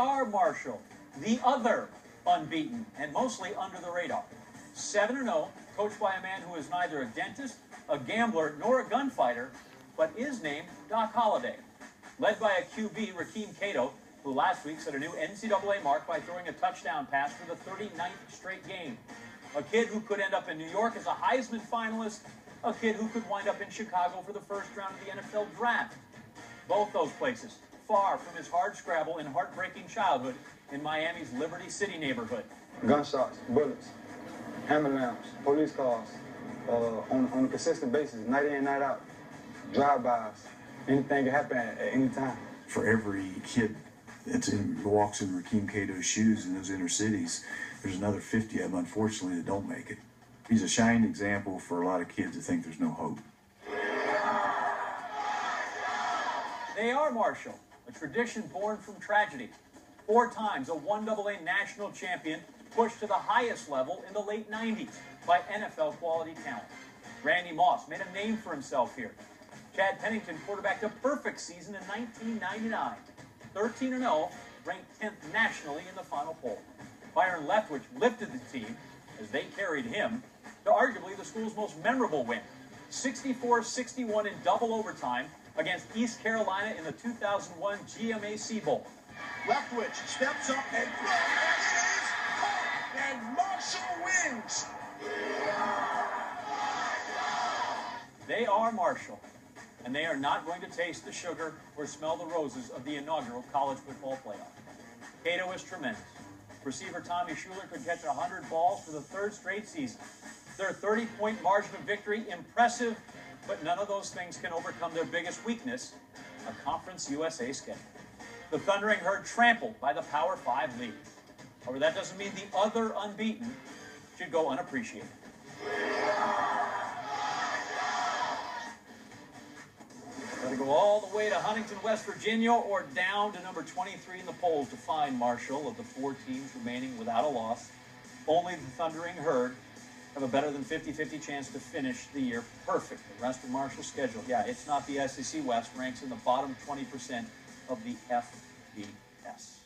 are Marshall, the other unbeaten, and mostly under the radar. 7-0, coached by a man who is neither a dentist, a gambler, nor a gunfighter, but is named Doc Holliday. Led by a QB, Rakeem Cato, who last week set a new NCAA mark by throwing a touchdown pass for the 39th straight game. A kid who could end up in New York as a Heisman finalist, a kid who could wind up in Chicago for the first round of the NFL draft. Both those places far from his hard-scrabble and heartbreaking childhood in Miami's Liberty City neighborhood. Gunshots, bullets, hammer lamps, police cars, on a consistent basis, night in, night out, drive-bys, anything can happen at any time. For every kid walks in Rakeem Cato's shoes in those inner cities, there's another 50 of them, unfortunately, that don't make it. He's a shining example for a lot of kids that think there's no hope. They are Marshall, a tradition born from tragedy. 4 times a 1AA national champion, pushed to the highest level in the late 90s by NFL quality talent. Randy Moss made a name for himself here. Chad Pennington quarterbacked a perfect season in 1999. 13-0, ranked 10th nationally in the Final Poll. Byron Leftwich lifted the team as they carried him to arguably the school's most memorable win, 64-61 in double overtime against East Carolina in the 2001 GMAC Bowl. Leftwich steps up and throws, and Marshall wins. They are Marshall, and they are not going to taste the sugar or smell the roses of the inaugural college football playoff. Cato is tremendous. Receiver Tommy Schuler could catch 100 balls for the 3rd straight season. Their 30-point margin of victory, impressive, but none of those things can overcome their biggest weakness, a Conference USA schedule. The Thundering Herd trampled by the Power 5 league. However, that doesn't mean the other unbeaten should go unappreciated. Gotta go all the way to Huntington, West Virginia, or down to number 23 in the polls to find Marshall. Of the 4 teams remaining without a loss, only the Thundering Herd have a better than 50-50 chance to finish the year perfect. The rest of Marshall's schedule, yeah, it's not the SEC West, ranks in the bottom 20% of the FBS.